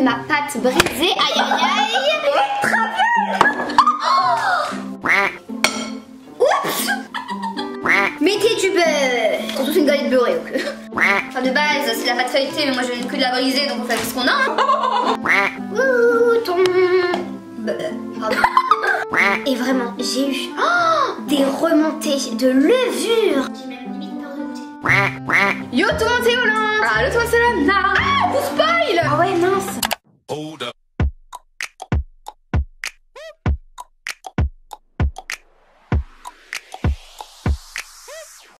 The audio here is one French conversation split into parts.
Ma pâte brisée, aïe aïe aïe. Oups. Mettez du beurre. Surtout c'est une galette beurrée. Enfin de base c'est la pâte feuilletée, mais moi je viens que de la briser, donc on fait ce qu'on a. Ouh, ton beurre. Pardon. Et vraiment j'ai eu des remontées de levure. J'ai même limite peur de goûter. Yo tout le monde c'est Hollande. Ah le toit c'est là. Ah vous spoil. Ah ouais mince. Hold up.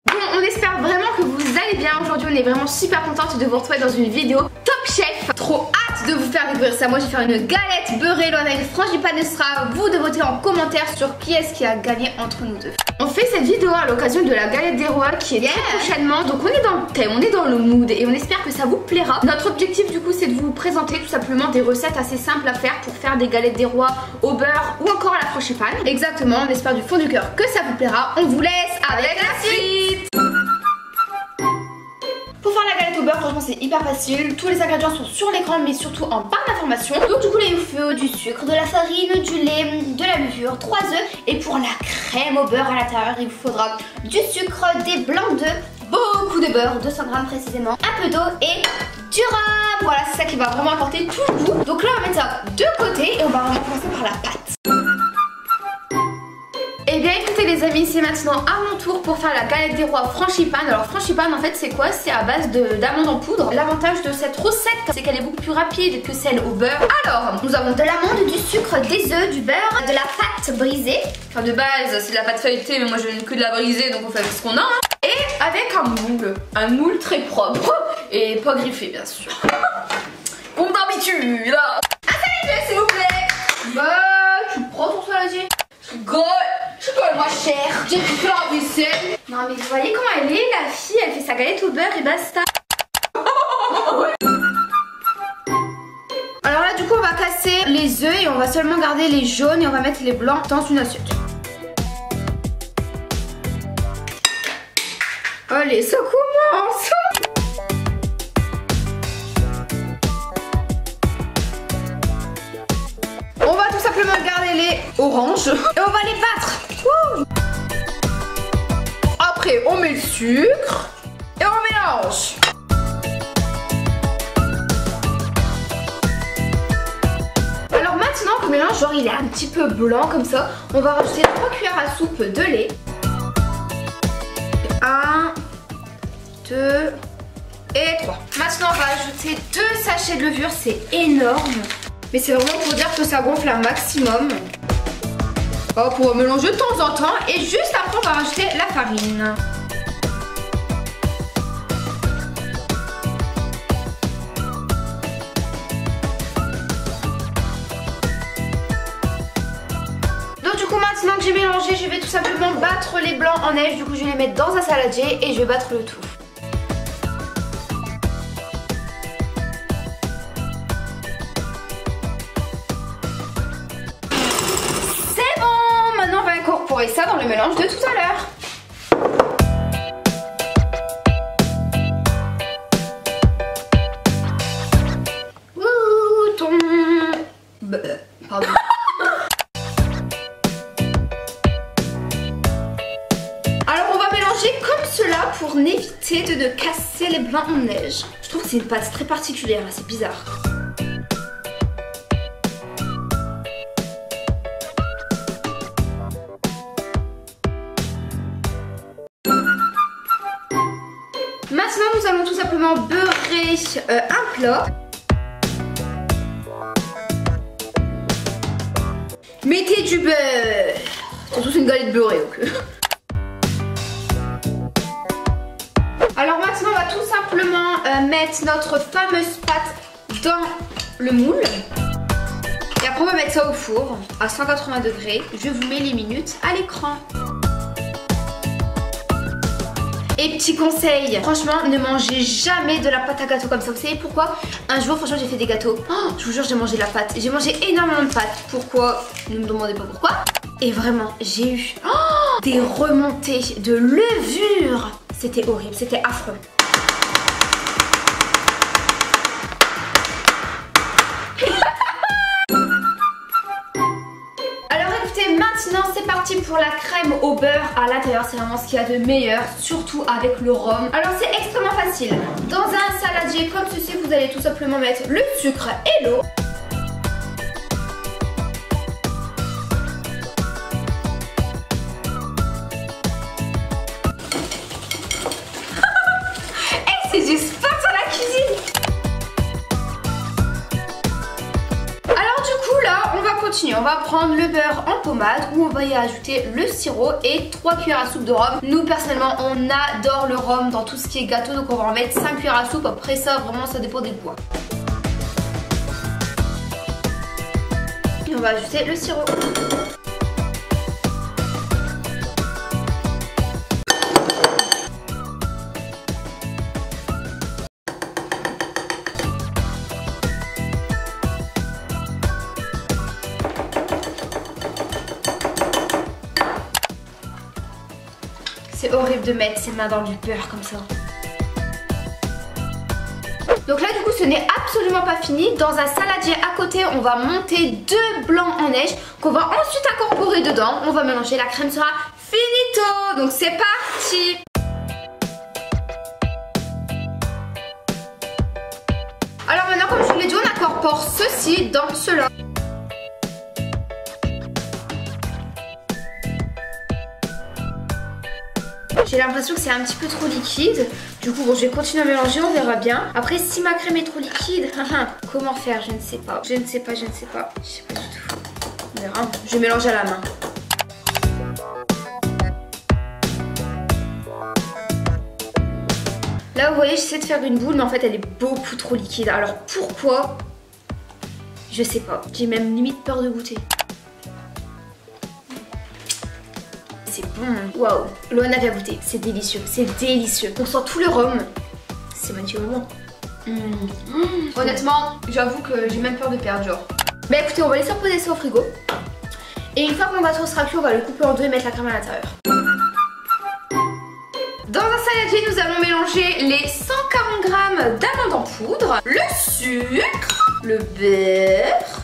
Bon, on espère vraiment que vous allez bien. Aujourd'hui on est vraiment super contente de vous retrouver dans une vidéo Top Chef. Trop hâte de vous faire découvrir ça. Moi je vais faire une galette beurrée, Loana une frangipane. Ce sera à vous de voter en commentaire sur qui est-ce qui a gagné entre nous deux. On fait cette vidéo à l'occasion de la galette des rois qui est très prochainement. Donc on est dans le thème, on est dans le mood et on espère que ça vous plaira. Notre objectif du coup c'est de vous présenter tout simplement des recettes assez simples à faire pour faire des galettes des rois au beurre ou encore à la frangipane. Exactement, on espère du fond du cœur que ça vous plaira. On vous laisse avec la suite. Pour faire la galette au beurre, franchement c'est hyper facile. Tous les ingrédients sont sur l'écran mais surtout en barre d'informations. Donc du coup là il vous faut du sucre, de la farine, du lait, de la levure, 3 œufs. Et pour la crème au beurre à l'intérieur il vous faudra du sucre, des blancs d'œufs, beaucoup de beurre, 200 g précisément, un peu d'eau et du rhum. Voilà c'est ça qui va vraiment apporter tout le goût. Donc là on va mettre ça de côté et on va vraiment commencer par la pâte. Et bien écoutez les amis, c'est maintenant à mon tour pour faire la galette des rois frangipane. Alors frangipane en fait c'est quoi? C'est à base d'amandes en poudre. L'avantage de cette recette c'est qu'elle est beaucoup plus rapide que celle au beurre. Alors nous avons de l'amande, du sucre, des œufs, du beurre, de la pâte brisée. Enfin de base c'est de la pâte feuilletée mais moi je viens que de la briser donc on fait ce qu'on a. Et avec un moule très propre et pas griffé bien sûr. Comme d'habitude. Un saladier s'il vous plaît. Bah tu prends ton saladier. Je rigole ma chère. J'ai fait la vaisselle. Non mais vous voyez comment elle est la fille, elle fait sa galette au beurre et basta. Alors là du coup on va casser les œufs et on va seulement garder les jaunes et on va mettre les blancs dans une assiette. Allez ça commence. On va tout simplement garder les oranges et on va les battre. Wouh. Après on met le sucre et on mélange. Alors maintenant qu'on mélange, genre il est un petit peu blanc comme ça, on va rajouter 3 cuillères à soupe de lait. 1, 2 et 3. Maintenant on va ajouter 2 sachets de levure, c'est énorme. Mais c'est vraiment pour dire que ça gonfle un maximum. On va pouvoir mélanger de temps en temps. Et juste après on va rajouter la farine. Donc du coup maintenant que j'ai mélangé, je vais tout simplement battre les blancs en neige. Du coup je vais les mettre dans un saladier et je vais battre le tout. Incorporer ça dans le mélange de tout à l'heure. Ouh, ton... Pardon. Alors on va mélanger comme cela pour éviter de casser les blancs en neige. Je trouve que c'est une pâte très particulière, c'est bizarre. Maintenant nous allons tout simplement beurrer un plat. Mettez du beurre. Surtout c'est une galette beurrée donc. Alors maintenant on va tout simplement mettre notre fameuse pâte dans le moule. Et après on va mettre ça au four à 180 degrés. Je vous mets les minutes à l'écran. Et petit conseil, franchement ne mangez jamais de la pâte à gâteau comme ça. Vous savez pourquoi? Un jour franchement j'ai fait des gâteaux, je vous jure j'ai mangé de la pâte. J'ai mangé énormément de pâte. Pourquoi? Ne me demandez pas pourquoi. Et vraiment j'ai eu des remontées de levure. C'était horrible, c'était affreux. maintenant c'est parti pour la crème au beurre à l'intérieur. C'est vraiment ce qu'il y a de meilleur, surtout avec le rhum. Alors c'est extrêmement facile. Dans un saladier comme ceci, vous allez tout simplement mettre le sucre et l'eau. C'est du sport sur la cuisine. Alors du coup là on va continuer. On va prendre le beurre en pommade où on va y ajouter le sirop et 3 cuillères à soupe de rhum. Nous personnellement on adore le rhum dans tout ce qui est gâteau, donc on va en mettre 5 cuillères à soupe. Après ça vraiment ça dépend des goûts. Et on va ajouter le sirop. C'est horrible de mettre ses mains dans du beurre comme ça. Donc là du coup ce n'est absolument pas fini. Dans un saladier à côté on va monter 2 blancs en neige qu'on va ensuite incorporer dedans. On va mélanger, la crème sera finito. Donc c'est parti. Alors maintenant comme je vous l'ai dit on incorpore ceci dans cela. J'ai l'impression que c'est un petit peu trop liquide. Du coup, bon, je vais continuer à mélanger, on verra bien. Après, si ma crème est trop liquide, comment faire? Je ne sais pas. Je ne sais pas. Je sais pas du tout. On verra. Je vais mélanger à la main. Là, vous voyez, j'essaie de faire une boule, mais en fait, elle est beaucoup trop liquide. Alors, pourquoi? Je sais pas. J'ai même limite peur de goûter. C'est bon. Waouh. Loana vient goûter. C'est délicieux. C'est délicieux. On sent tout le rhum. C'est magnifique. Honnêtement, j'avoue que j'ai même peur de perdre genre. Bah écoutez, on va laisser reposer ça au frigo. Et une fois que mon gâteau sera cuit, on va le couper en deux et mettre la crème à l'intérieur. Dans un saladier, nous allons mélanger les 140 g d'amandes en poudre, le sucre, le beurre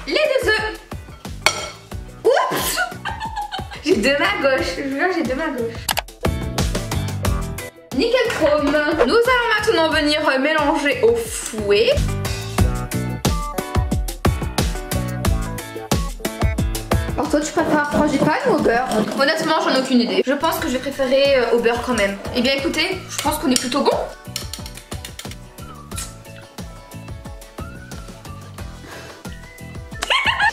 et les 2 œufs. Oups. J'ai 2 mains gauche, je vous jure, j'ai 2 mains gauche. Nickel chrome. Nous allons maintenant venir mélanger au fouet. Alors toi tu préfères frangipane ou au beurre? Honnêtement j'en ai aucune idée. Je pense que je vais préférer au beurre quand même. Eh bien écoutez, je pense qu'on est plutôt bon.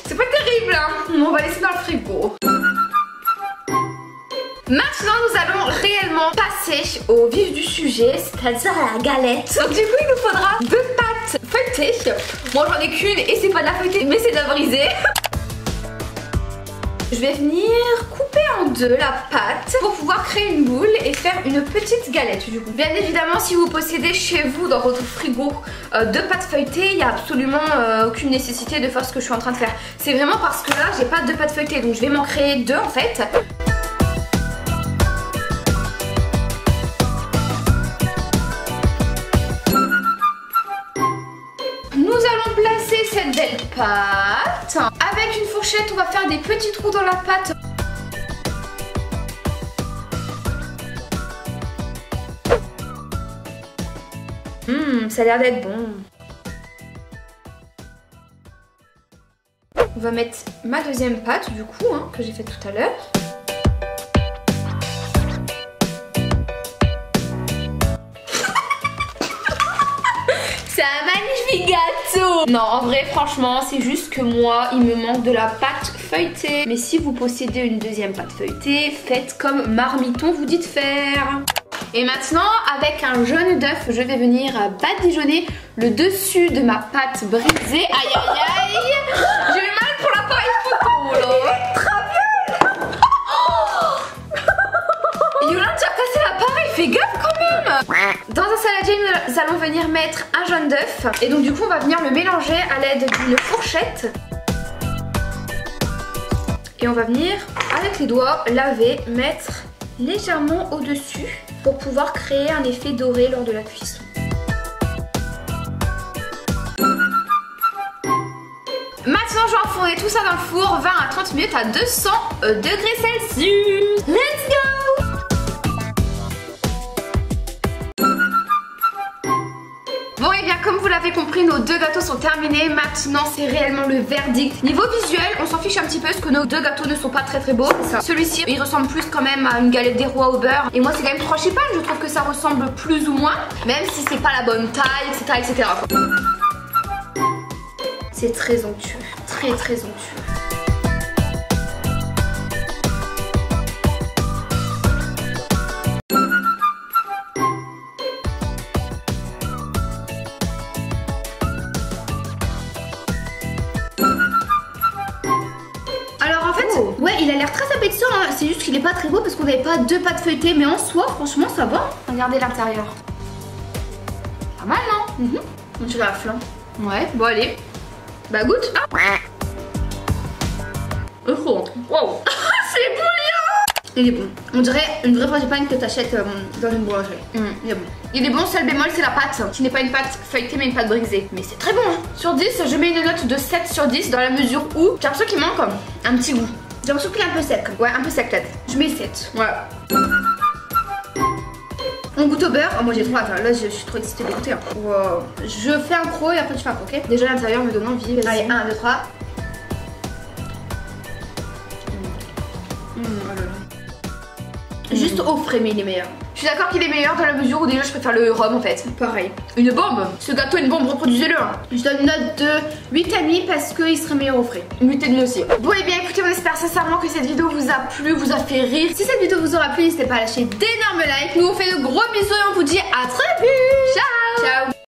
C'est pas terrible hein. On va laisser dans le frigo. Maintenant nous allons réellement passer au vif du sujet, c'est-à-dire à la galette. Donc du coup il nous faudra 2 pâtes feuilletées. Moi j'en ai qu'une et c'est pas de la feuilletée mais c'est de la brisée. Je vais venir couper en 2 la pâte pour pouvoir créer une boule et faire une petite galette du coup. Bien évidemment si vous possédez chez vous dans votre frigo 2 pâtes feuilletées, il n'y a absolument aucune nécessité de faire ce que je suis en train de faire. C'est vraiment parce que là j'ai pas 2 pâtes feuilletées donc je vais m'en créer 2 en fait. Nous allons placer cette belle pâte. Avec une fourchette, on va faire des petits trous dans la pâte. Ça a l'air d'être bon. On va mettre ma deuxième pâte du coup, que j'ai faite tout à l'heure. C'est un magnifique gâteau. Non en vrai franchement c'est juste que moi il me manque de la pâte feuilletée. Mais si vous possédez une deuxième pâte feuilletée, faites comme Marmiton vous dit de faire. Et maintenant avec un jaune d'œuf je vais venir badigeonner le dessus de ma pâte brisée. Aïe aïe aïe. J'ai eu mal pour l'appareil photo là. Yolande tu as cassé l'appareil, fais gaffe quand même. Dans un saladier nous allons venir mettre un jaune d'œuf. Et donc du coup on va venir le mélanger à l'aide d'une fourchette. Et on va venir avec les doigts laver, mettre légèrement au dessus pour pouvoir créer un effet doré lors de la cuisson. Maintenant Maintenant je vais enfourner tout ça dans le four 20 à 30 minutes à 200 degrés Celsius. Let's go! Bon et bien comme vous l'avez compris, nos deux gâteaux sont terminés. Maintenant c'est réellement le verdict. Niveau visuel, on s'en fiche un petit peu parce que nos deux gâteaux ne sont pas très beaux. Celui-ci il ressemble plus quand même à une galette des rois au beurre. Et moi c'est quand même Franchipane, je trouve que ça ressemble plus ou moins. Même si c'est pas la bonne taille, etc. C'est très onctueux, très onctueux. Ouais, il a l'air très appétissant, hein. C'est juste qu'il est pas très beau parce qu'on n'avait pas deux pâtes feuilletées, mais en soi, franchement, ça va. Regardez l'intérieur. Pas mal, non? On dirait la flamme. Ouais, bon, allez. Bah, goûte. Ah. Wow. C'est bouillant. Il est bon. On dirait une vraie Frangipane que t'achètes dans une boulangerie. Il est bon. Il est bon, seul bémol, c'est la pâte, qui n'est pas une pâte feuilletée, mais une pâte brisée. Mais c'est très bon, hein. Sur 10, je mets une note de 7 sur 10 dans la mesure où j'ai l'impression qu'il manque un petit goût. J'ai l'impression qu'il est un peu sec. Ouais, un peu sec peut-être. Je mets 7. Voilà. On goûte au beurre. Oh, moi j'ai trop hâte. Là je suis trop excitée de goûter. Wow. Je fais un croc et après tu fais un croc, ok? Déjà l'intérieur me donne envie. Allez, 1, 2, 3. Juste au frais, mais il est meilleur. Je suis d'accord qu'il est meilleur dans la mesure où déjà je préfère le rhum en fait. Pareil. Une bombe. Ce gâteau est une bombe, reproduisez-le. Je donne une note de 8,5 parce qu'il serait meilleur au frais. 8,5 aussi. Bon et bien écoutez, on espère sincèrement que cette vidéo vous a plu, vous a fait rire. Si cette vidéo vous aura plu, n'hésitez pas à lâcher d'énormes likes. Nous on fait de gros bisous et on vous dit à très vite. Ciao. Ciao.